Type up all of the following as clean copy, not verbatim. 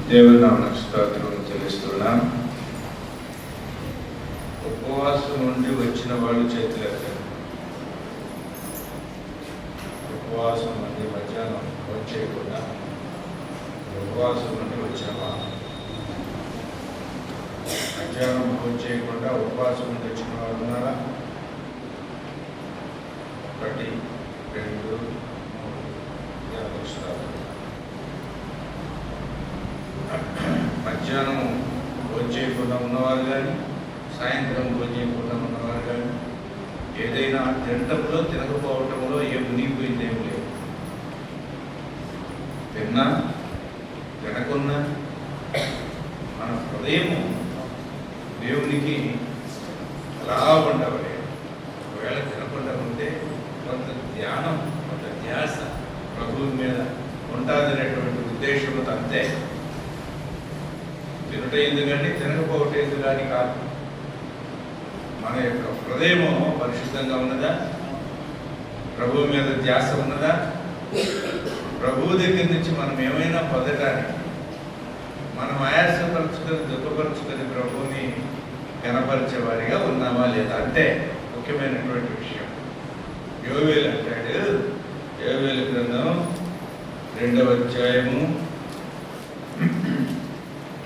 దేవుని నామమునకు స్తోత్రం చెల్లిస్తున్నాను. ఉపవాసం నుండి వచ్చిన వాళ్ళు చేతులు ఎత్తారు. ఉపవాసం నుండి మధ్యాహ్నం భోజనం చేయకుండా ఉపవాసం నుండి వచ్చిన వాళ్ళు, మధ్యాహ్నం భోజనం చేయకుండా ఉపవాసం నుండి వచ్చిన వాళ్ళు ఉన్నారా? 1, 2, 3 మధ్యాహ్నం భోజనం చేయకుండా ఉన్నవారు కానీ, సాయంత్రం భోజనం చేయకుండా ఉన్నవారు కానీ, ఏదైనా తినటంలో తినకపోవటంలో మునిగిపోయింది ఏం లేదు. తిన్నా తినకున్నా మన హృదయము దేవునికి అలా ఉండవలే. ఒకవేళ తినకుండా ఉంటే కొంత ధ్యానం, కొంత ధ్యాస ప్రభువు మీద ఉంటుందనేటువంటి ఉద్దేశంతో అంతే. తినటైంది కానీ తినకపోవటైంది కానీ కాదు. మన యొక్క హృదయము పరిశుద్ధంగా ఉన్నదా? ప్రభువు మీద ధ్యాస ఉన్నదా? ప్రభువు దగ్గర నుంచి మనం ఏమైనా పొందటానికి మనం ఆయాసపరచుకొని దుఃఖపరచుకొని ప్రభువుని కనపరిచేవారిగా ఉన్నామా లేదా అంటే ముఖ్యమైనటువంటి విషయం. యోవేలు అంటాడు, యోవేలు గ్రంథం 2వ అధ్యాయము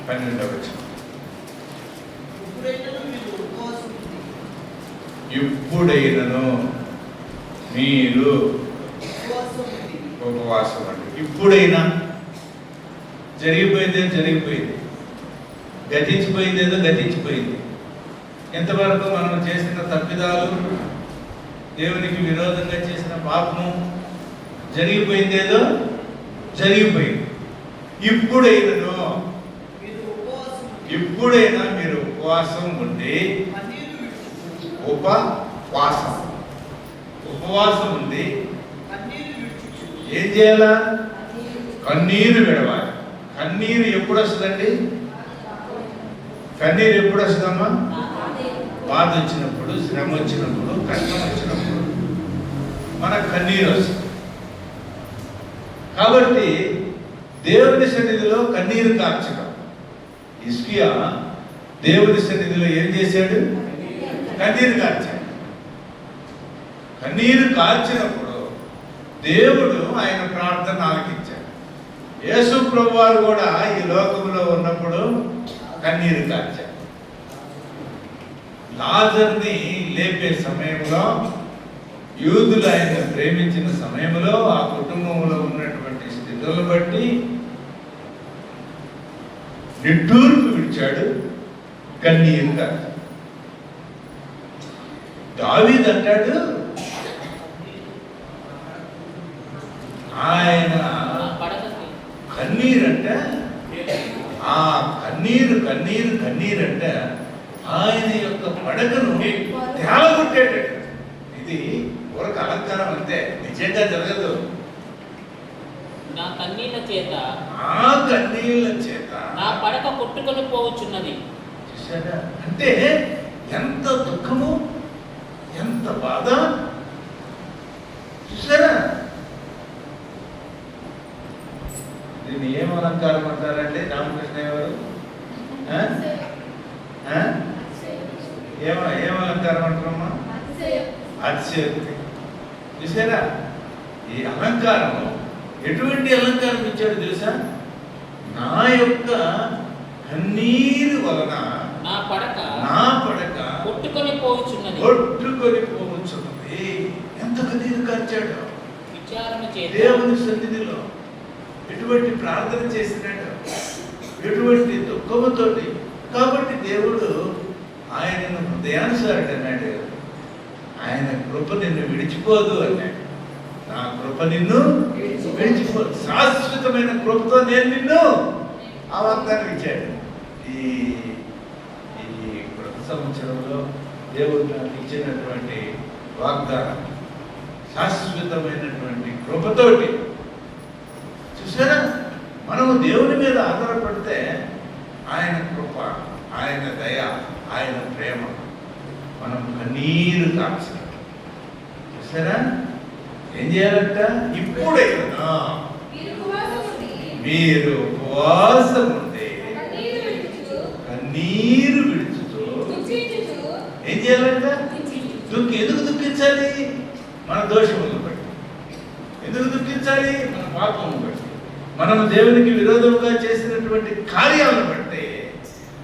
12వ వచనం, ఇప్పుడైనను మీరు ఉపవాసం అండి. ఇప్పుడైనా జరిగిపోయిందేదో జరిగిపోయింది, గతించిపోయిందేదో గతించిపోయింది. ఎంతవరకు మనం చేసిన తప్పిదాలు, దేవునికి విరోధంగా చేసిన పాపము జరిగిపోయిందేదో జరిగిపోయింది. ఇప్పుడైనా మీరు ఉపవాసం ఉండి, ఉపవాసం ఉండి ఏం చేయాలా? కన్నీరు విడవాలి. కన్నీరు ఎప్పుడు వస్తుందండి? కన్నీరు ఎప్పుడు వస్తుందమ్మా? బాధ వచ్చినప్పుడు, శ్రమ వచ్చినప్పుడు, కష్టం వచ్చినప్పుడు మనకు కన్నీరు వస్తుంది. కాబట్టి దేవుని సన్నిధిలో కన్నీరు కార్చడం. హిజ్కియా దేవుని సన్నిధిలో ఏం చేశాడు? కన్నీరు కార్చాడు. కన్నీరు కార్చినప్పుడు దేవుడు ఆయన ప్రార్థన ఆలకించాడు. యేసు ప్రభువారు కూడా ఈ లోకంలో ఉన్నప్పుడు కన్నీరు కార్చాడు. లాజర్ని లేపే సమయంలో, యూదులు ఆయన ప్రేమించిన సమయంలో, ఆ కుటుంబంలో ఉన్నటువంటి స్థితులను బట్టి నిట్టూర్పు విడిచాడు, కన్నీరు కార్చాడు. దావీదు అంటాడు, ఆయన కన్నీరంటే, ఆ కన్నీరంటే ఆయన యొక్క పడకను తేలగొట్టేట. ఇది ఒక అలంకారం అంతే, నిజంగా జరగదు. నా కన్నీళ్ల చేత నా పడక కొట్టుకొని పోవచ్చున్నది. చూసారా? అంటే ఎంత దుఃఖము, ఎంత బాధ. చూసారా? దీన్ని ఏం అలంకారం అంటారండి రామకృష్ణ గారు? ఏం అలంకారం అంటారమ్మా? అతిశయోక్తి. చూసారా? ఈ అలంకారం ఎటువంటి అలంకారం ఇచ్చాడు తెలుసా? నా యొక్క కన్నీరు వలన నా పడక కొట్టుకొని పోవచ్చున్నది. ఎంత కన్నీరు కార్చాడు విచారణ చేత దేవుని సన్నిధిలో. ఎటువంటి ప్రార్థన చేసినాడు, ఎటువంటి దుఃఖముతోటి. కాబట్టి దేవుడు ఆయనను హృదయానుసారుడు అన్నాడు. ఆయన కృప నిన్ను విడిచిపోదు అన్నాడు. నా కృప నిన్ను విడిచిపోదు, శాశ్వతమైన కృపతో నేను నిన్ను ఆ వాగ్దానం ఇచ్చాడు. ఈ కృత సంవత్సరంలో దేవుడు నాకు ఇచ్చినటువంటి వాగ్దానం శాశ్వతమైనటువంటి కృపతోటి. చూసారా? మనము దేవుని మీద ఆధారపడితే ఆయన కృప, ఆయన దయ, ఆయన ప్రేమ మనం కన్నీరు కార్చాలి. చూసారా? ఏం చేయాలంట? ఇప్పుడైనా మీరు ఉపవాసం ఉండి కన్నీరు విడుచుతూ ఏం చేయాలంట? ఎందుకు దుఃఖించాలి? మన దోషములను బట్టి. ఎందుకు దుఃఖించాలి? మన పాపమును బట్టి, మనం దేవునికి విరోధముగా చేసినటువంటి కార్యాలను బట్టి.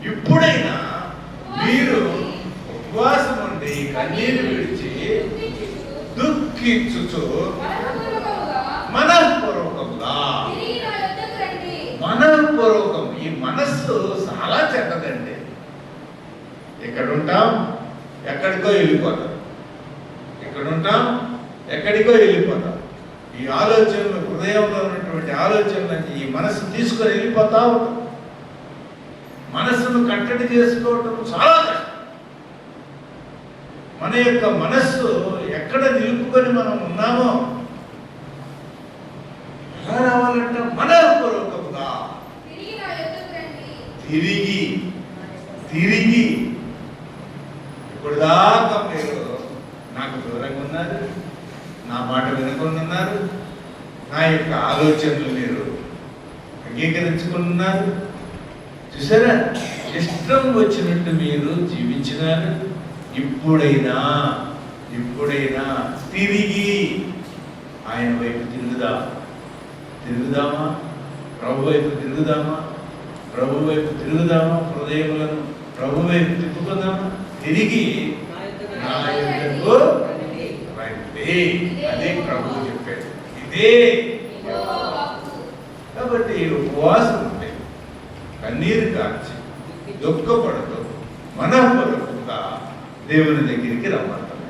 ఇప్పుడైనా మీరు ఉపవాసం ఉండి కన్నీరు విడిచి దుఃఖించుచు మనఃపూర్వకంగా మనఃపూర్వకం. ఈ మనస్సు చాలా చెడ్డదండి. ఇక్కడ ఉంటాం, ఎక్కడికో వెళ్ళిపోతాం. ఇక్కడ ఉంటాం, ఎక్కడికో వెళ్ళిపోతాం. ఈ ఆలోచనలు, హృదయంలో ఉన్నటువంటి ఆలోచనలన్నీ ఈ మనస్సు తీసుకొని వెళ్ళిపోతా ఉంటాం. మనస్సును కట్టడి చేసుకోవటం చాలా కష్టం. మన యొక్క మనస్సు ఎక్కడ నిలుపుకొని మనం ఉన్నామో ఎలా రావాలంటే మనఃపూర్వకంగా తిరిగి ఇప్పుడు దాకా మీరు నాకు దూరంగా ఉన్నారు, నా మాట వినకుండా ఉన్నారు, నా యొక్క ఆలోచనలు మీరు అంగీకరించుకున్నారు. చూసారా, ఇష్టం వచ్చినట్టు మీరు జీవించినారు. ఇప్పుడైనా తిరిగి ఆయన వైపు తిరుగుదామా? ప్రభు వైపు తిరుగుదామా? హృదయములను ప్రభు వైపు తిప్పుకుందామా? తిరిగి నా యొద్దకు రండి. అదే ప్రభువు చెప్పాడు. ఇదే కాబట్టి ఉపవాసం ఉంటే కన్నీరు కార్చి దుఃఖపడుతూ మనఃపూర్వకంగా దేవుని దగ్గరికి రమ్మంటాం.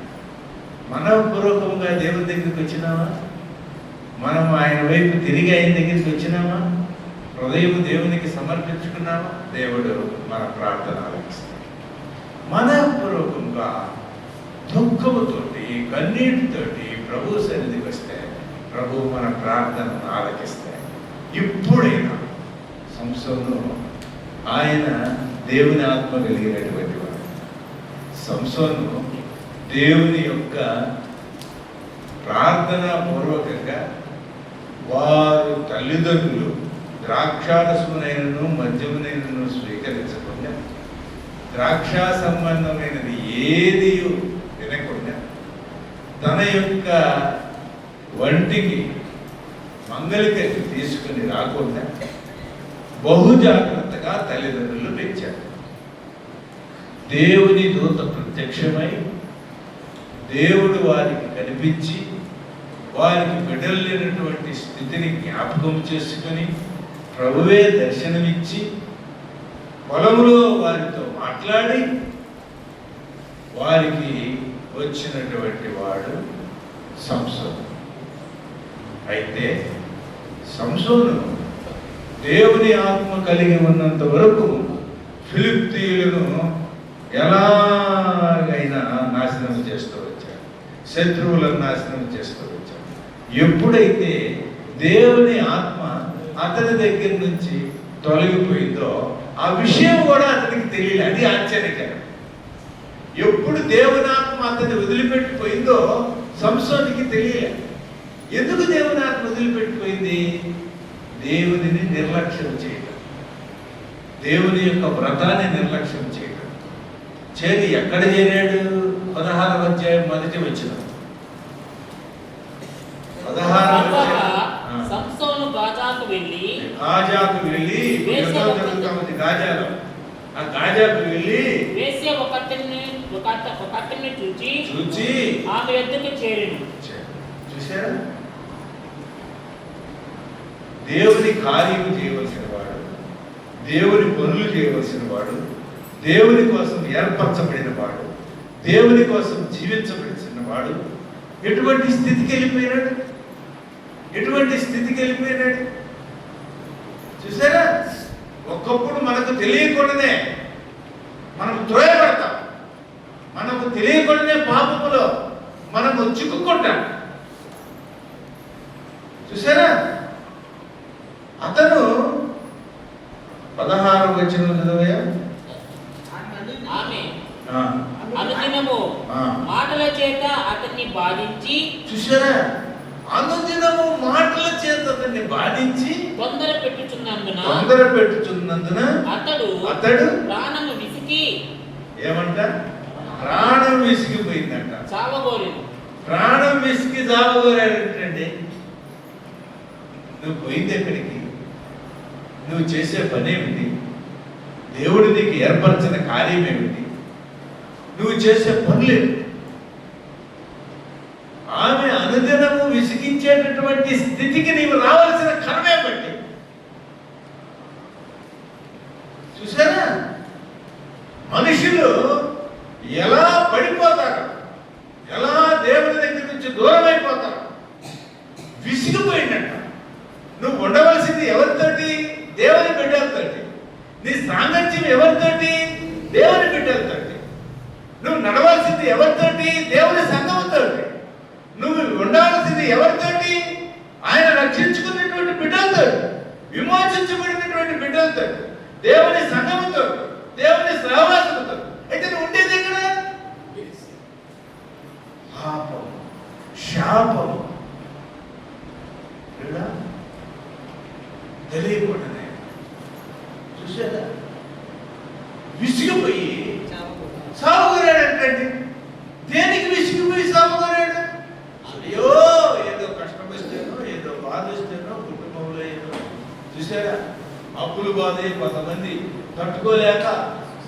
మనఃపూర్వకంగా దేవుని దగ్గరికి వచ్చినామా? మనం ఆయన వైపు తిరిగి ఆయన దగ్గరికి వచ్చినామా? హృదయం దేవునికి సమర్పించుకున్నామా? దేవుడు మన ప్రార్థన ఆలకిస్తాడు. మనఃపూర్వకంగా దుఃఖముతోటి కన్నీటితోటి ప్రభు సన్నిధికి వస్తే ప్రభు మన ప్రార్థనను ఆలకిస్తాయి. ఇప్పుడైనా సంసోను ఆయన దేవుని ఆత్మ కలిగినటువంటి వాడు. సంసోను దేవుని యొక్క ప్రార్థనా పూర్వకంగా వారు తల్లిదండ్రులు ద్రాక్షారసమునైనను మద్యమునైనను స్వీకరించకుండా, ద్రాక్షా సంబంధమైనది ఏది వినకుండా, తన యొక్క వంటికి మంగళికని తీసుకుని రాకుండా బహు జాగ్రత్తగా తల్లిదండ్రులు పెంచారు. దేవుని దూత ప్రత్యక్షమై దేవుడు వారికి కనిపించి వారికి బిడ్డలు లేనటువంటి స్థితిని జ్ఞాపకం చేసుకుని ప్రభువే దర్శనమిచ్చి పొలంలో వారితో మాట్లాడి వారికి వచ్చినటువంటి వాడు సంసోను. అయితే సంసోను దేవుని ఆత్మ కలిగి ఉన్నంత వరకు ఫిలిష్తీయులను ఎలాగైనా నాశనం చేస్తూ వచ్చాడు, శత్రువులను నాశనం చేస్తూ వచ్చాడు. ఎప్పుడైతే దేవుని ఆత్మ అతని దగ్గర నుంచి తొలగిపోయిందో ఆ విషయం కూడా అతనికి తెలియలేదు. అది ఆశ్చర్యకరం. ఎప్పుడు దేవుని ఆత్మ అతన్ని వదిలిపెట్టిపోయిందో సంసోనుకి తెలియలేదు. ఎందుకు దేవుని ఆత్మ వదిలిపెట్టిపోయింది? దేవునిని నిర్లక్ష్యం చేయడం, దేవుని యొక్క వ్రతాన్ని నిర్లక్ష్యం చేయడం. చేరి ఎక్కడ చేరాడు? 16వ అధ్యాయం మొదటి వచనం. 16వ అధ్యాయం. సంసోను గాజాకు వెళ్ళి గాజాలో ఆ గాజాకు వెళ్ళి వేశ్య ఒకటిని చూచి ఆమె యొద్దకు చేరెను. చూసారా, దేవుని కార్యము చేయవలసిన వాడు, దేవుని పనులు చేయవలసిన వాడు, దేవుని కోసం ఏర్పరచబడిన వాడు, దేవుని కోసం జీవించబడిన వాడు ఎటువంటి స్థితికి వెళ్ళిపోయినాడు? చూసారా, ఒక్కప్పుడు మనకు తెలియకుండానే మనం త్రోయబడతాం, మనకు తెలియకుండానే పాపములో మనము చిక్కుకుంటాం. చూసారా, అతను 16వ వచనం చదవయ్యా. ఆమె అనుదినము మాటల చేత అతన్ని బాధించి, చూసారా, అనుదినము మాటల చేత అతన్ని బాధించి తొందర పెట్టుచున్నందున అతడు ప్రాణము ఏమంట? ప్రాణం విసిగిపోయిందంట. చావగోరింది. ప్రాణం విసిగి చావగోరాడంటే నువ్వు పోయింది ఎక్కడికి? నువ్వు చేసే పని ఏమిటి? దేవుడు నీకు ఏర్పరచిన కార్యం ఏమిటి? నువ్వు చేసే పనులేమిటి? ఆమె అనుదినము విసిగించేటటువంటి స్థితికి నీవు రావాల్సిన కర్మే బట్టి. చూసారా మనుషులు ఎలా పడిపోతారు, ఎలా దేవుని దగ్గర నుంచి దూరం అయిపోతారు. విసిగిపోయిందంట. నువ్వు ఉండవలసింది ఎవరితోటి? దేవుని బిడ్డలతోటి. నీ సాంగత్యం ఎవరితోటి? దేవుని బిడ్డలతోటి. నువ్వు నడవలసింది ఎవరితోటి? దేవుని సంఘంతోటి. నువ్వు ఉండాల్సింది ఎవరితోటి? ఆయన రక్షించుకున్నటువంటి బిడ్డలతో, విమోచించబడినటువంటి బిడ్డలతో, దేవుని సంఘముతో, దేవుని సహవాసంతో. అయితే నువ్వు ఉండేది ఎక్కడ? పాపం, శాపం తెలియకూడనే. చూసారా విసిగిపోయి సాగుకోరాడంటండి. దేనికి విసిగిపోయి సాగుకోరాడు? అయ్యో ఏదో కష్టం వస్తేనో, ఏదో బాధ వస్తేనో, కుటుంబంలో ఏదో. చూసారా అప్పులు బాధ కొంతమంది తట్టుకోలేక.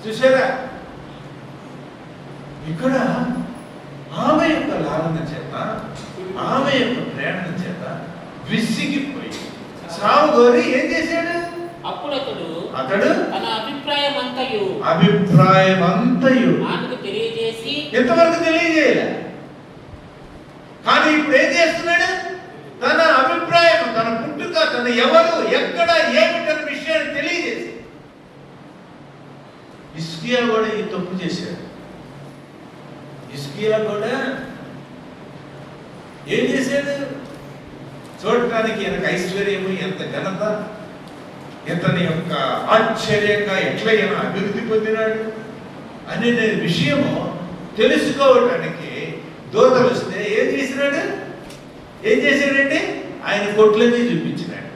చూసారా ఇక్కడ ఆమె యొక్క లాలన చేత, ఆమె యొక్క ప్రేరణ చేత విసిగిపోయి సాగుకోరి ఏం చేశాడు? అప్పుడు అతడు తన అభిప్రాయమంతయు ఆమెకు తెలియజేసి, ఎంతవరకు తెలియజేయాలి, కానీ ఇప్పుడు ఏం చేస్తున్నాడు? తన అభిప్రాయం, తన పుట్టుక, తన ఎవరు, ఎక్కడ, ఏమిటన్న విషయాన్ని తెలియజేసి. హిజ్కియా కూడా ఈ తప్పు చేశాడు. హిజ్కియా కూడా ఏం చేశాడు? చూడటానికి ఎంత ఐశ్వర్యము, ఎంత ఘనత, ఇతని యొక్క ఆశ్చర్యంగా ఎట్లా అభివృద్ధి పొందినాడు అనే విషయము తెలుసుకోవటానికి దూతలు వస్తే ఏం చేసినాడు? ఏం చేశాడంటే ఆయన కొట్లన్నీ చూపించినాడు,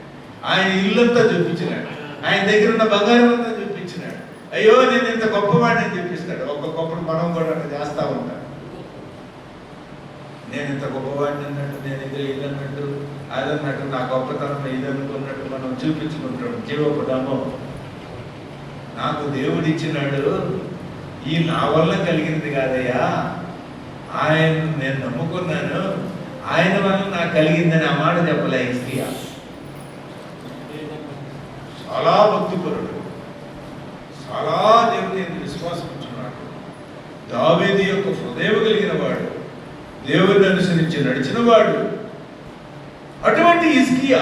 ఆయన ఇల్లంతా చూపించినాడు, ఆయన దగ్గర ఉన్న బంగారం అంతా చూపించినాడు. అయ్యో నేను ఇంత గొప్పవాడిని చూపిస్తాడు. ఒక్కొక్కప్పుడు మనం కూడా అట్లా చేస్తూ ఉంటాం. నేను ఇంత గొప్పవాడిని అన్నట్టు, నేను ఇది ఇది అన్నట్టు, అదన్నట్టు, నా గొప్పతనం ఇది అనుకున్నట్టు మనం చూపించుకుంటాం. జీవపడము నాకు దేవుడు ఇచ్చినాడు, ఈ నా వల్ల కలిగింది కాదయ్యా, ఆయన నేను నమ్ముకున్నాను, ఆయన వల్ల నాకు కలిగిందని ఆ మాట చెప్పలే హిజ్కియా. చాలా భక్తిపరుడు, చాలా దేవుని విశ్వాసం ఉంటున్నాడు. దావీదు యొక్క హృదయం కలిగిన వాడు, దేవుని అనుసరించి నడిచిన వాడు. అటువంటి హిజ్కియా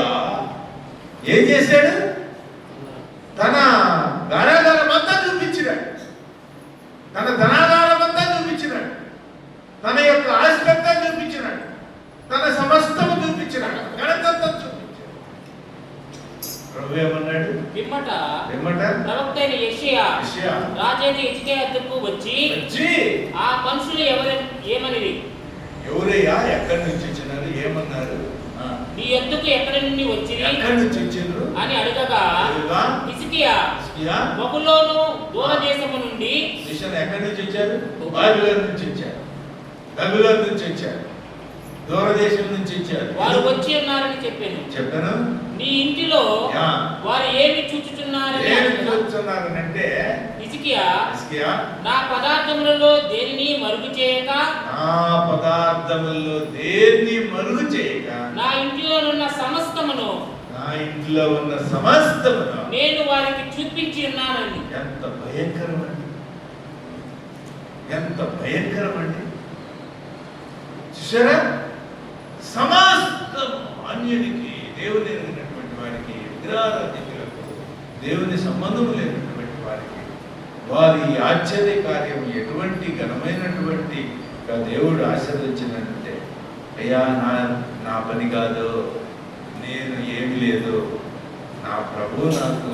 ఏం చేశాడు? తన ధనాగారం అంతా చూపించినాడు, తన ధనాగారం అంతా చూపించినాడు, తన యొక్క ఆస్పెక్తా చూపించినాడు, తన సమస్తము చూపించినాడు, గణతంతా చూపించాడు. ప్రభు ఏమన్నాడు? పిమ్మట ప్రవక్త అయిన యెషయా రాజైన హిజ్కియా వద్దకు వచ్చి ఆ మనుషులు ఏమనిరి? ఎవరయ్యా, ఎక్కడి నుంచి వచ్చినారు, ఏమన్నారు? నీ యొద్దకు ఎక్కడి నుండి వచ్చిరి, ఎక్కడి నుంచి వచ్చిండ్రు అని అడగగా హిజ్కియా బబులోను దూరదేశము నుండి. ఎక్కడి నుంచి వచ్చారు? బబులోను నుంచి వచ్చారు, బబులోను నుంచి వచ్చారు, దూరదేశం నుంచి వచ్చారు. వారు వచ్చి ఉన్నారని చెప్పాను. నీ ఇంటిలో వారు ఏమి చూచుచున్నారంటే హిజ్కియా నా పదార్థములలో దేనిని మరుగు చేయక, నా ఇంటిలో ఉన్న సమస్తమును నేను వారికి చూపించి ఉన్నానని. ఎంత భయంకరమండి, ఎంత భయంకరమండి. చూసారా సమస్తం అన్యునికి, దేవుని ఎరిగినటువంటి వారికి, విగ్రహారాధికులకు, దేవుని సంబంధం లేనటువంటి వారికి, వారి ఆశ్చర్య కార్యం ఎటువంటి ఘనమైనటువంటి దేవుడు ఆశీర్వదించినట్టే. అయ్యా నా పని కాదు, నేను ఏమి లేదు, నా ప్రభు నాకు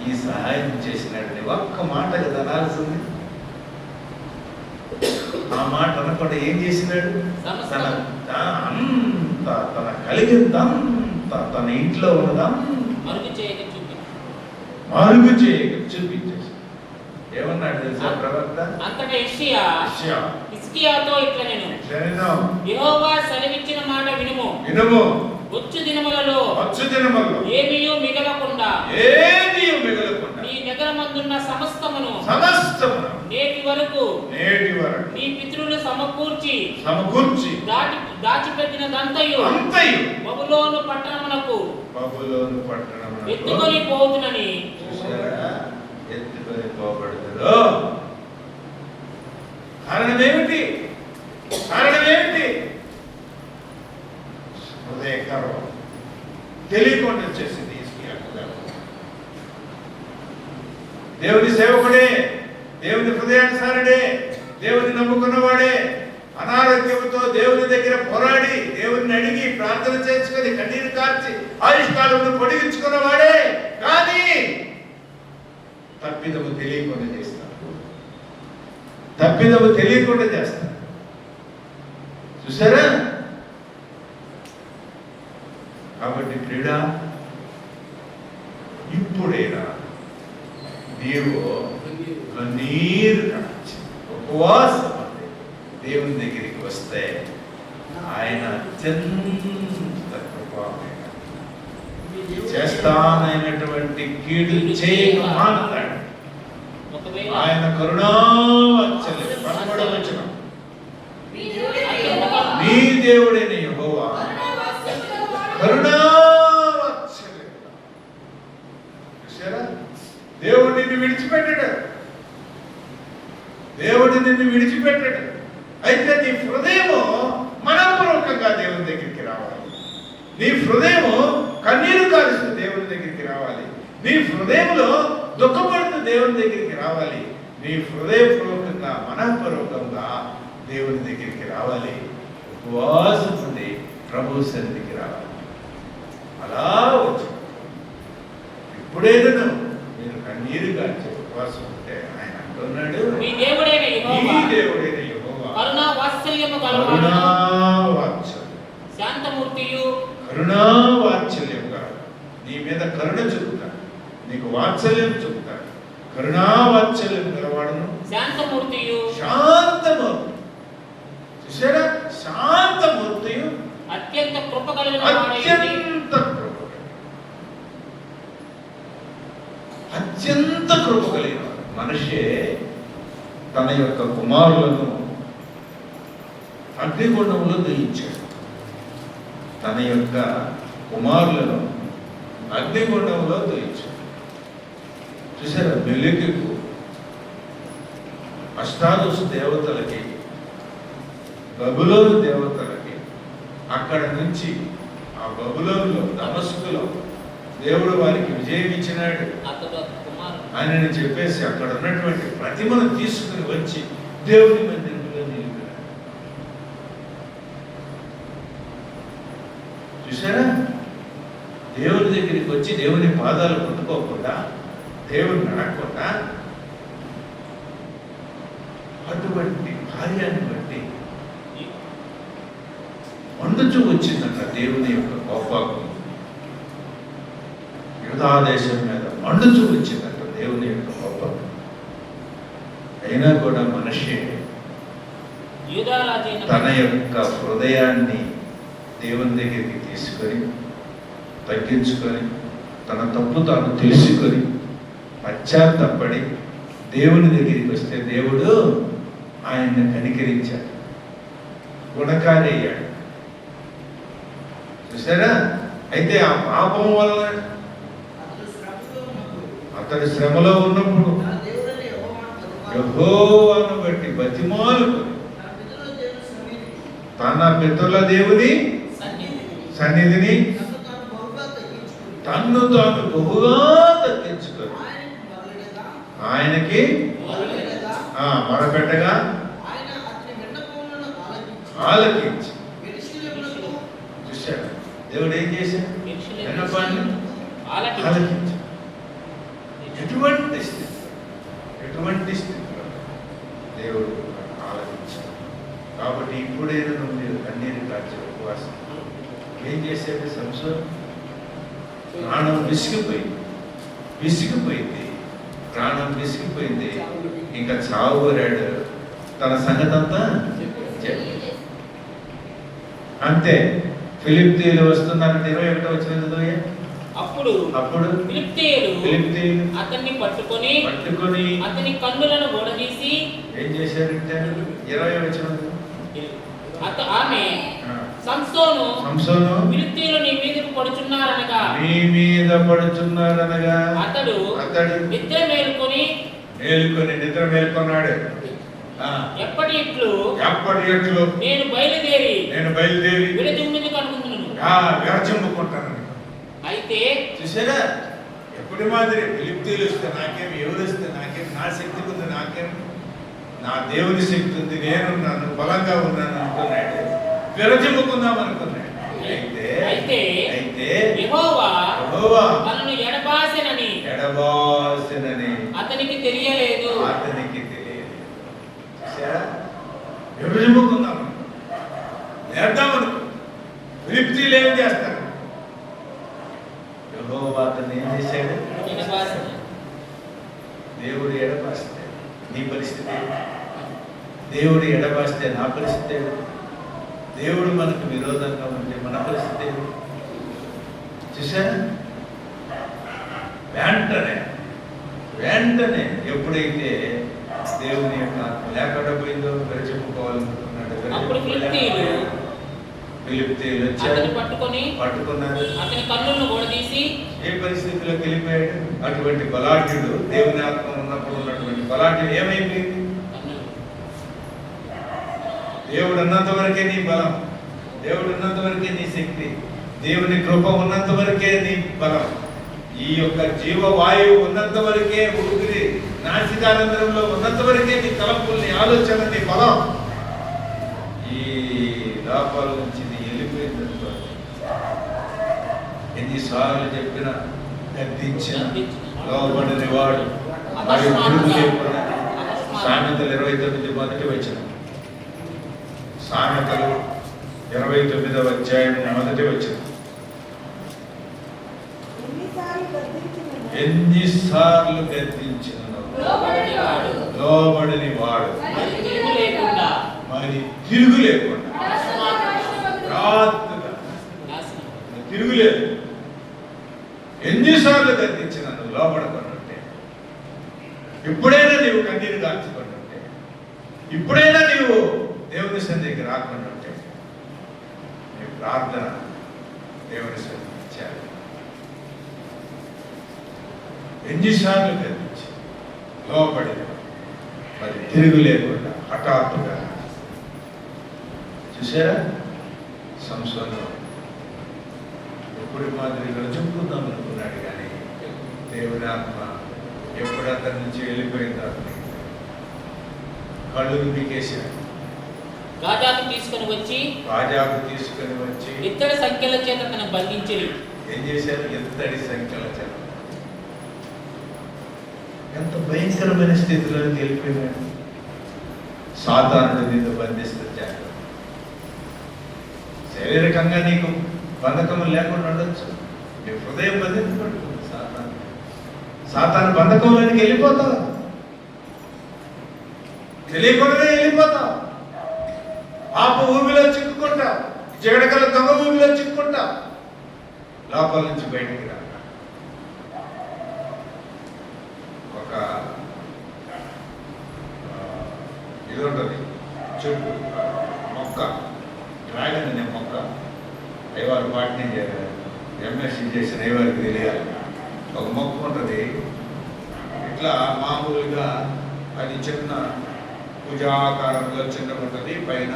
ఈ సహాయం చేసినట్టు ఒక్క మాట కదా అనాల్సింది. ఆ మాట అనకుండా ఏం చేసినాడు? తన కలిగిందంతా, తన ఇంట్లో ఉన్నదంతా మరుగు చేయక చూపించేసి ఏమన్నాడు తెలుసా ప్రవక్త? అంతటా యెషయా హిజ్కియాతో ఇట్లా నేను యెహోవా సెలవిచ్చిన మాట వినుము. వచ్చు దినములలో ఏమీయూ మిగలకుండా నీ నగరమందున్న సమస్తమును నేటి వరకు నీ పితరులు సమకూర్చి దాచిపెట్టినదంతయు బబులోను పట్టణమునకు ఎత్తుకొని పోవునని. ఎత్తుకొని పోబడతారు. కారణమేమిటి? హృదయకరం తెలియకుండా వచ్చేసింది. దేవుని సేవకుడే, దేవుని హృదయానుసారుడే, దేవుని నమ్ముకున్నవాడే, అనారోగ్యంతో దేవుని దగ్గర పోరాడి దేవుని అడిగి ప్రార్థన చేసుకుని కన్నీరు కార్చి ఆయుష్కాలను పొడిగించుకున్నవాడే, కానీ తప్పిదము తెలియకుండా చేస్తారు. చూసారా? కాబట్టి క్రీడా ఇప్పుడైనా నీవు నీరు కాచి ఉపవాసం దేవుని దగ్గరికి వస్తే ఆయన అత్యంత కృపామయుడు. చేస్తానైనటువంటి కీడు చేయక మాట్లాడు. ఆయన కరుణావాత్సల్యం పరమడవచనం. నీ దేవుడైన యెహోవా కరుణావాత్సల్యం. చూసారా? దేవుడు నిన్ను విడిచిపెట్టాడు. అయితే నీ హృదయము మనపూర్వకంగా దేవుని దగ్గరికి రావాలి. నీ హృదయము కన్నీరు కారుస్తూ దేవుని దగ్గరికి రావాలి. నీ హృదయంలో దుఃఖపడుతూ దేవుని దగ్గరికి రావాలి. నీ హృదయపూర్వకంగా మనపూర్వకంగా దేవుని దగ్గరికి రావాలి. ఉపవాసం ఉండి ప్రభు సన్నిధికి రావాలి. అలా వచ్చి ఇప్పుడేదను మీరు కన్నీరు కాచి ఉపవాసం ఉంటే ఆయన అంటున్నాడు, నీ దేవుడైన యెహోవా కరుణావాత్సల్యంగా నీ మీద కరుణ చూపుతాడు, నీకు వాత్సల్యం చూపుతాడు. కరుణావాత్సల్యం గలవాడును శాంతమూర్తియు. చూసారా? శాంతమూర్తియు అత్యంత కృప కలిగిన మనిషే తన యొక్క కుమారులను అగ్నిగుండంలో దహించాడు. చూసారా? మెలకుకు అష్టాదశ దేవతలకి, బబులోను దేవతలకి అక్కడ నుంచి ఆ బబులోనులో దమస్కులో దేవుడు వారికి విజయం ఇచ్చినాడు అని చెప్పేసి అక్కడ ఉన్నటువంటి ప్రతిమను తీసుకుని వచ్చి దేవుని మందిరంలో నిలిపాడు. చూసారా? దేవుని దగ్గరికి వచ్చి దేవుని పాదాలు పట్టుకోకుండా, దేవుని నడకుండా, అటువంటి కార్యాన్ని బట్టి మండుచూ వచ్చిందట దేవుని యొక్క కోపాగ్ని. యూదా దేశం మీద మండుచూ వచ్చిందట దేవుని యొక్క కోపం. అయినా కూడా మనిషి తన యొక్క హృదయాన్ని దేవుని దగ్గరికి తీసుకొని తగ్గించుకొని తన తప్పు తాను తెలుసుకొని పశ్చాత్తపడి దేవుని దగ్గరికి వస్తే దేవుడు ఆయన్ని కనికరించాడు, గుణకారి అయ్యాడు. చూసారా? అయితే ఆ పాపం వల్ల అతడు శ్రమలో ఉన్నప్పుడు యెహోవాను బట్టి బతిమాలుకొని తన పితరుల దేవుని సన్నిధిని తన్ను తాను బహుగా తగ్గించుకొని ఆయనకి మొరపెట్టగా ఆలకించి. చూశాడు దేవుడు ఏం చేశాడు? విన్నపాన్ని ఆలకించి. ఎటువంటి స్థితిలో దేవుడు ఆలకించాడు. కాబట్టి ఇప్పుడైనా మీరు కన్నీరు కాచే ఉపవాసం ఏం చేసేది? సంవత్సరం ప్రాణం విసిగిపోయింది. ప్రాణం విసిగిపోయింది, ఇంకా చావు కోరాడు. తన సంగతి అంతా అంతే. ఫిలిప్తీయులు వస్తున్నారంటే 21వ వచనం. అప్పుడు ఫిలిప్తీయులు అతన్ని పట్టుకొని అతని కన్నులను గోడదీసి ఏం చేశారంటే 20వ వచనం. ఆమె సంసోను ఫిలిప్తీయులు నీ మీదకు పడుచున్నారనగా అతడు నిద్ర మేలుకొన్నాడు. ఎప్పటి ఇట్లు నేను బయలుదేరి విరచిమ్ముకుంటాను. అయితే చూసారా, ఎప్పటి మాదిరి ఫిలిప్తీయులు వస్తే నాకేం, ఎవరు వస్తే నాకేం, నా శక్తి ఉంది, నాకేం, నా దేవుని శక్తి ఉంది, నేనున్నాను, బలంగా ఉన్నాను అనుకున్నాడు. విరచిమ్ముకుందాం అనుకున్నాడు. అయితే యెహోవా తనను ఎడబాసెనని అతనికి తెలియలేదు. విరచిమ్ముకుందాం నేర్దామను. ఫిలిప్తీయులు ఏం చేస్తారు? యెహోవా అతన్ని ఏం చేశాడు? దేవుడు ఎడబాస్తే నీ పరిస్థితి, దేవుడు ఎడబాస్తే నా పరిస్థితి, దేవుడు మనకు విరోధంగా ఉంటే మన పరిస్థితి. చూసారా, వెంటనే ఎప్పుడైతే దేవుని యొక్క లేకుండా పోయిందో విరచిమ్ముకోవాలనుకున్నాడు. ఫిలిప్తీయులు పట్టుకున్నారు. అతని కన్నులను గోడదీసి ఏ పరిస్థితిలోకి వెళ్ళిపోయాడు? అటువంటి బలాఢ్యుడు, దేవుని ఆత్మ ఉన్నప్పుడు ఉన్నటువంటి బలాఢ్యుడు ఏమైపోయింది? దేవుడు ఉన్నంత వరకే నీ బలం, దేవుడు ఉన్నంత వరకే నీ శక్తి, దేవుని కృప ఉన్నంత వరకే నీ బలం. ఈ యొక్క జీవవాయువు ఉన్నంత వరకే, ఊపిరి నాసికారంధ్రంలో ఉన్నంత వరకే నీ తలంపులు, నీ ఆలోచన, నీ బలం. ఈ లోపాల నుంచి నీ వెళ్ళిపోయిందనుకో, ఎన్నిసార్లు చెప్పినా గద్దించిన లోబడిన వాడు మరియు సామెతలు 29 మొదటి వచనం. సామెతలు 29వ అధ్యాయం మొదటి వచనం. ఎన్నిసార్లు గద్దించినను లోబడిని వాడు మరి తిరుగు లేకుండా తిరుగులేదు. ఎన్నిసార్లు గద్దించినను లోబడకుండా, ఎప్పుడైనా నీవు కన్నీరు దాచుకుంటుంటే, ఇప్పుడైనా నీవు దేవుని సన్నిధికి రాకుండా ఉంటే, నీ ప్రార్థన దేవుని సన్నిధికి చేయాలి. ఎన్నిసార్లు గద్దించి లోపడి మరి తిరుగు లేకుండా హఠాత్తుగా. చూసారా, సంసోను ఎప్పుడు మాదిరిగా చెప్పుకుందాం అనుకున్నాడు, కానీ దేవుని ఆత్మ ఎప్పుడు అతని నుంచి వెళ్ళిపోయిందో కళ్ళు పీకేశాడు. రాజాకు తీసుకొని వచ్చి ఇత్తడి సంఖ్యల చేత తన బంధించి ఏం చేశారు? ఇత్తడి సంఖ్యల చేత. ఎంత భయంకరమైన స్థితిలో వెళ్ళిపోయినాడు. సాతానుడు నిన్ను బంధిస్తే జాగ్రత్త. శారీరకంగా నీకు బంధకము లేకుండా ఉండొచ్చు, నీ హృదయం బంధించబడుతుంది. సాతాను బంధకంలోనికి వెళ్ళిపోతావు, తెలియకుండానే వెళ్ళిపోతావు. పాప ఊబిలో చిక్కుకుంటావు, జగడగల దొంగ ఊబిలో చిక్కుకుంటావు. లోపల నుంచి బయటికి రా. ఒక ఇది ఉంటుంది, చెట్టు మొక్క, డ్రాగన్ అనే మొక్క. అయ్యవారు వాటిని ఎంఎస్సీ చేసిన అయ్యవారికి తెలియాలి. ఒక మొక్క ఉంటుంది, ఇట్లా మామూలుగా అది చిన్న భుజాకారంలో చిన్న ఉంటుంది, పైన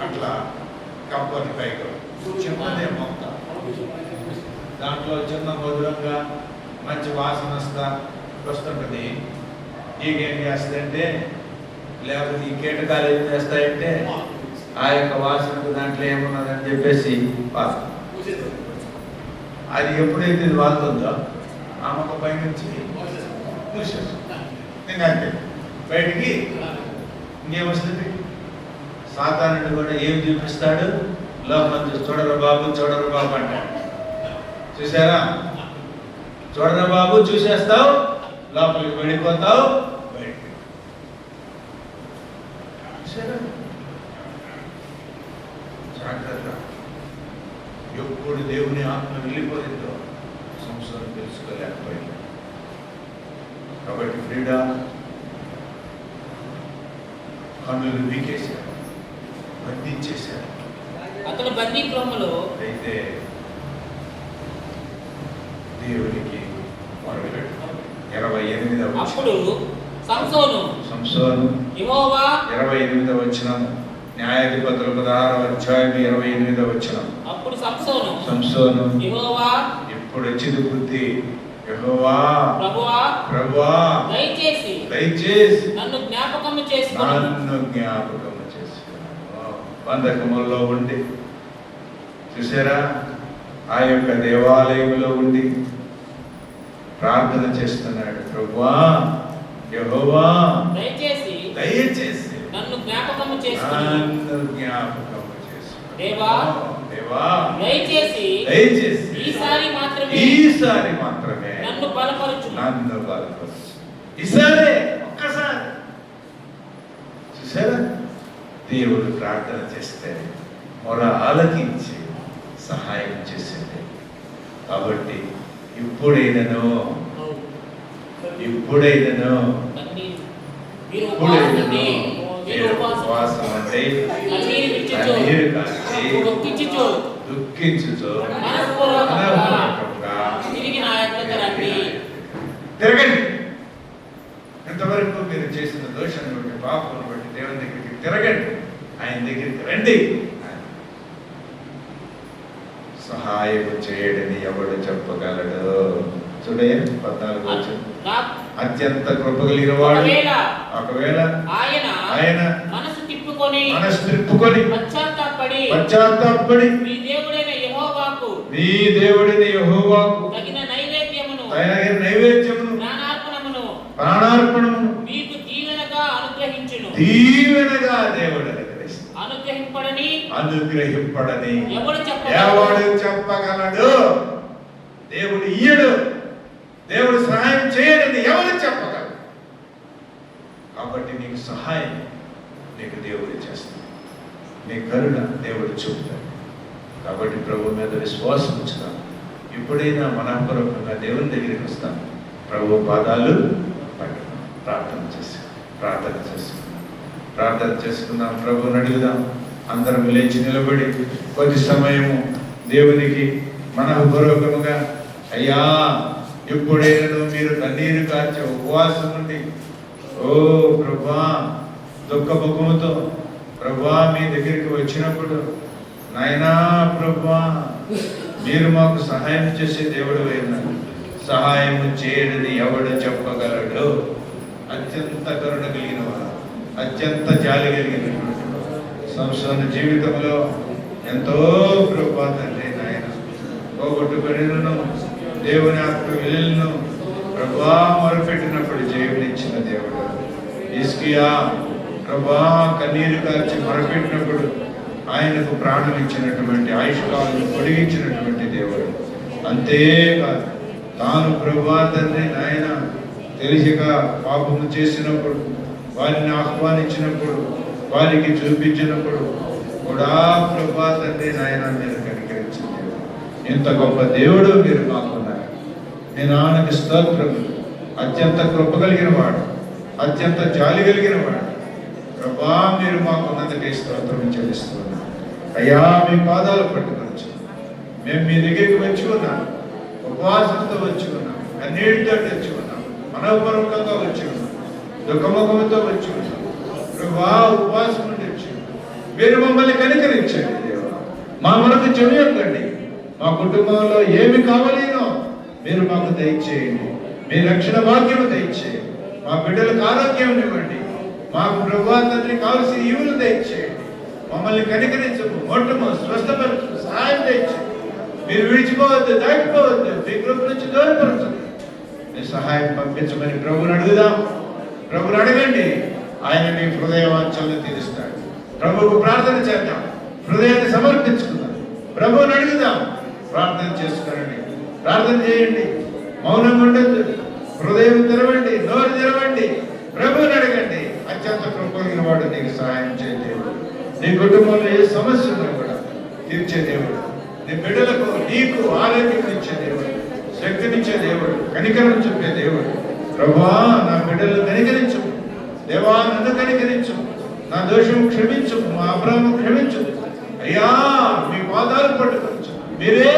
అట్లా కప్పని పైకి చిన్నదే మొక్క. దాంట్లో చిన్న మధురంగా మంచి వాసన వస్తుంటుంది. ఈగేం చేస్తాయంటే, లేకపోతే ఈ కీటకాలు ఏం చేస్తాయంటే ఆ యొక్క వాసనకు దాంట్లో ఏమున్నదని చెప్పేసి వాసన. అది ఎప్పుడైతే ఇది వాళ్తుందో ఆ మొక్క పైనుంచి ఇంకంతే బయటికి ఇంకేమొస్తుంది. సాతానుడు కూడా ఏం చూపిస్తాడు? లోపల చూడరు బాబు అంటాడు. చూసారా, చూడరా బాబు చూసేస్తావు, లోపలికి వెళ్ళిపోతావు, బయటికి జాగ్రత్త. ఎప్పుడు దేవుని ఆత్మ వెళ్ళిపోయిందో సంసారం తెలుసుకోలేకపోయింది. కాబట్టి ఫ్రీడా కన్నులు వీకేశారు, బంధించేశారు. అతను బందీ గృహములో అయితే దేవునికి మొరపెట్టు. 28వ అప్పుడు సంసోను యెహోవా 28వ వచనం, న్యాయాధిపతుల 16వ అధ్యాయం 28వ వచనం. అప్పుడు సంసోను యెహోవా ఇప్పుడు వచ్చింది బుద్ధి. యెహోవా ప్రభువా దయచేసి నన్ను జ్ఞాపకము చేసుకున్నాను. బంధకముల్లో ఉండి చూసారా, ఆ యొక్క దేవాలయంలో ఉండి ప్రార్థన చేస్తున్నాడు. ప్రభువా యెహోవా దయచేసి నన్ను జ్ఞాపకము చేసుకో. దేవా దయచేసి ఈసారి మాత్రమే నన్ను బలపరచు. ఈసారి ఒక్కసారి చూసారా, దేవుడు ప్రార్థన చేస్తే మొర ఆలకించి సహాయం చేసింది. కాబట్టి ఇప్పుడైనను ఉపవాసం అంటే దుఃఖించుచు తిరగండి. ఎంతవరకు మీరు చేసిన దోషాన్ని బట్టి, పాపను బట్టి దేవుని దగ్గరికి తిరగండి, ఆయన దగ్గరికి రండి. సహాయం చేయడని ఎవడు చెప్పగలడు? చూడే 14 వచనం. అత్యంత కృప కలిగిన వాడు ఒకవేళ ఆయన మనసు తిప్పుకొని పశ్చాత్తాపడి మీ దేవుడైన యెహోవాకు తగిన నైవేద్యమును ప్రాణార్పణమును మీకు దీవెనగా దేవుడు అనుగ్రహింపడని ఎవడు చెప్పగలడు? దేవుడు ఇయ్యడు, దేవుడు సహాయం చేయడని ఎవరు చెప్పగలరు? కాబట్టి నీకు సహాయం నీకు దేవుడు చేస్తాడు, నీ కరుణ దేవుడు చూపుతాడు. కాబట్టి ప్రభు మీద విశ్వాసం ఉంచుతాం. ఎప్పుడైనా మనపూర్వకంగా దేవుని దగ్గరికి వస్తాం, ప్రభు పాదాలు పట్టుకున్నాం, ప్రార్థన చేసుకుందాం, ప్రభువుని అడుగుదాం. అందరం లేచి నిలబడి కొద్ది సమయము దేవునికి మనపూర్వకముగా, అయ్యా ఎప్పుడైనా మీరు కన్నీరు కార్చే ఉపవాసం నుండి, ఓ ప్రభా దుఃఖముఖముతో ప్రభా మీ దగ్గరికి వచ్చినప్పుడు, నాయనా ప్రభా మీరు మాకు సహాయం చేసే దేవుడు అయినా సహాయం చేయడని ఎవడు చెప్పగలడు? అత్యంత కరుణ కలిగిన వాడు, అత్యంత జాలి కలిగిన సంసోను జీవితంలో ఎంతో ప్రభా తండ్రి నాయన పోగొట్టుకుని దేవుని ఆత్మ విలువలను ప్రభా మొరపెట్టినప్పుడు జయమునిచ్చిన దేవుడు. హిజ్కియా ప్రభా కన్నీరు కార్చి మొరపెట్టినప్పుడు ఆయనకు ప్రాణం ఇచ్చినటువంటి, ఆయుష్కాలను పొడిగించినటువంటి దేవుడు. అంతేకాదు తాను ప్రభా తండ్రి నాయన తెలియక పాపము చేసినప్పుడు, వారిని ఆహ్వానించినప్పుడు, వారికి చూపించినప్పుడు కూడా ప్రభా తండ్రి నాయన మీరు కనికరించిన దేవుడు. ఇంత గొప్ప దేవుడు మీరు మాకున్నారు. మీ నాన్నకి స్తోత్రము. అత్యంత కృప కలిగిన వాడు, అత్యంత జాలి కలిగిన వాడు ప్రభా, మీరు మాకున్నందుకే స్తోత్రం చెల్లిస్తున్నాం. అయ్యా మీ పాదాలు పట్టుకోవచ్చు. మేము మీ దగ్గరికి వచ్చి ఉన్నాం, ఉపవాసంతో వచ్చి ఉన్నాం, కన్నీటితో వచ్చి ఉన్నాం, మనోపూర్వకంగా వచ్చి ఉన్నాం, దుఃఖముఖంతో వచ్చి ఉన్నాం ప్రభా. ఉపవాసం నుండి వచ్చి మీరు మమ్మల్ని కనికరించండి దేవా. మా మనకు చెవియొక్కండి. మా కుటుంబంలో ఏమి కావాలేనో మీరు మాకు దయచేయండి. మీ రక్షణ భాగ్యం దయచేయండి. మా బిడ్డలకు ఆరోగ్యం ఇవ్వండి. మాకు ప్రభువా తండ్రి కావలసిన ఈవులు దయచేయండి. మమ్మల్ని కనికరించము, మొట్టము, స్వస్థపరచు, సహాయం దయచేయండి. మీరు విడిచిపోవద్దు, దాటిపోవద్దు, మీ కృప నుంచి దూరపరచండి. మీ సహాయం పంపించమని ప్రభుని అడుగుదాం. ప్రభుని అడగండి, ఆయన మీ హృదయ వాంఛలను తీరుస్తాడు. ప్రభువుకు ప్రార్థన చేద్దాం, హృదయాన్ని సమర్పించుకుందాం, ప్రభువుని అడుగుదాం. ప్రార్థన చేసుకోండి, ప్రార్థన చేయండి, మౌనంగా ఉండొద్దు. హృదయం తెరవండి, నోరు తెరవండి, ప్రభువుని అడగండి. అత్యంత కృపగిన వాడు నీకు సహాయం చేయ దేవుడు. నీ కుటుంబంలో ఏ సమస్య ఉన్నా కూడా తీర్చే దేవుడు. నీ బిడ్డలకు నీకు ఆరోగ్యం ఇచ్చే దేవుడు, శక్తినిచ్చే దేవుడు, కనికరం చెప్పే దేవుడు. ప్రభువా నా బిడ్డలను కనికరించు, దేవా నన్ను కనికరించు, నా దోషం క్షమించు, మా అపరాధం క్షమించు అయ్యా. మీ పాదాలు పట్టుకోవచ్చు. మీరే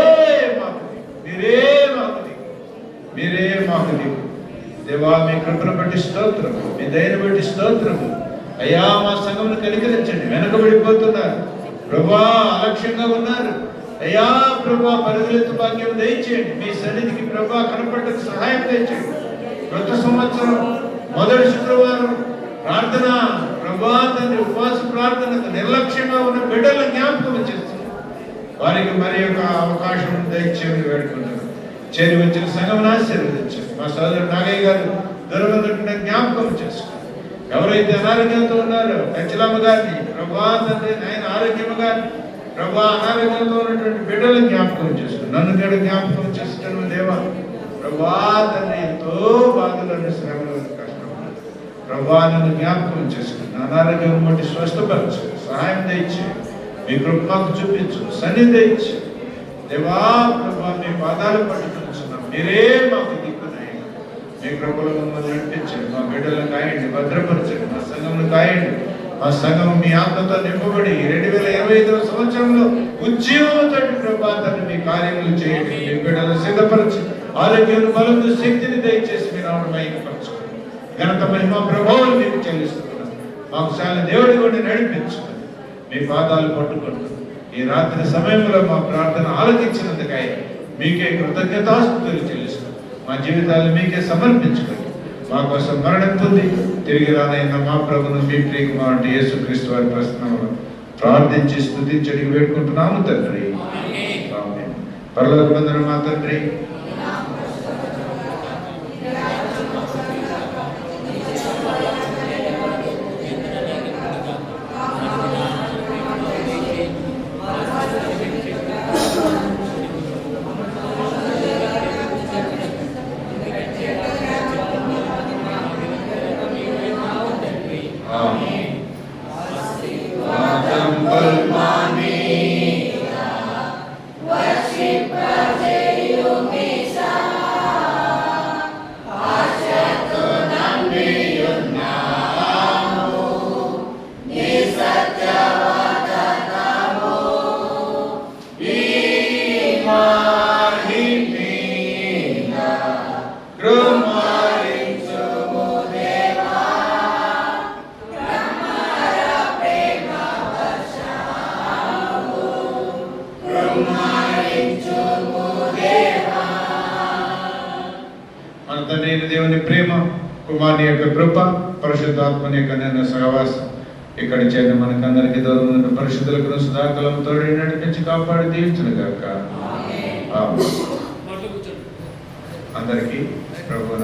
మాకు దిక్కు దేవా. మీ కృపను బట్టి స్తోత్రము, మీ దయను బట్టి స్తోత్రము అయ్యా. మా సంఘమును కనికరించండి. వెనకబడిపోతున్నారు ప్రభా, అలక్ష్యంగా ఉన్నారు అయ్యా. ప్రభా పరిగెత్తు భాగ్యం దయచేయండి. మీ సన్నిధికి ప్రభా కనపడటకు సహాయం దయచేయండి. కొత్త సంవత్సరం మొదటి శుక్రవారం ప్రార్థన ప్రభా తండ్రి ఉపవాస ప్రార్థనకు నిర్లక్ష్యంగా ఉన్న బిడ్డలను జ్ఞాపకం చేస్తుంది. వారికి మరి యొక్క అవకాశం దయచేయమని వేడుకుంటున్నాను. చేరి వచ్చిన సంఘం ఆశీర్వదించండి. మా సోదరుడు నాగయ్య గారు దూరమందుకుంటే జ్ఞాపకం చేసుకోండి. ఎవరైతే అనారోగ్యంతో ఉన్నారో కంచలమ్మ గారిని ప్రభా తండ్రి ఆయన ఆరోగ్యం గారిని ప్రభా అనారోగ్యంతో ఉన్నటువంటి బిడ్డలను జ్ఞాపకం చేసుకోండి. నన్ను కూడా జ్ఞాపకం చేస్తున్నాను దేవా. ప్రభా తండ్రి ఎంతో బాధలను శ్రమలు కష్టపడు ప్రభా నన్ను జ్ఞాపకం చేసుకుని అనారోగ్యం బట్టి స్వస్థపరచు, సహాయం దయచి, మీ కృపకు చూపించు, సన్నిధి దయచి దేవా. ప్రభా మీ పాదాలు పట్టుకుంటున్నాం. మీరే మాకు దిక్కున్నాయి. మీ కృపలో మమ్మల్ని నడిపించండి. మా బిడ్డలను కాయండి, భద్రపరచండి. మా సంఘంను కాయండి. మా సంఘం మీ ఆత్మతో నింపబడి 2025వ సంవత్సరంలో ఉద్యమంతో ప్రభా తండ్రి మీ కార్యములు చేయండి. మీ బిడ్డలను సిద్ధపరచి ఆరోగ్యం, బలము, శక్తిని దయచేసి మీరు ఆవిడ మైకపరచుకోండి. ఘనత మహిమ ప్రభావం మీకు చెల్లిస్తున్నాం. మాకు చాలా దేవుడి కూడా నడిపించుకోండి. మీ పాదాలు పట్టుకుంటూ ఈ రాత్రి సమయంలో మా ప్రార్థన ఆలకించినందుకై మీకే కృతజ్ఞతాస్తుతులు చెల్లిస్తాం. మా జీవితాలు మీకే సమర్పించుకోండి. మా కోసం మరణం పొంది తిరిగి రానైన మా ప్రభును మీ ప్రియకుమారుడు యేసుక్రీస్తు వారి ప్రశ్నలో ప్రార్థించి స్తుతించడానికి వేడుకుంటున్నాము తండ్రి. ఆమేన్. పరలోకమందున మా తండ్రి, దేవుని ప్రేమ, కుమారుని యొక్క కృప, పరిశుద్ధాత్మని యొక్క నిన్న సహవాసం ఇక్కడ చేరిన మనకందరికీ దూరం ఉన్న పరిశుద్ధులకు సదాకాలం తోడి నడిపించి కాపాడి దీవించును గాక. అందరికీ ప్రభు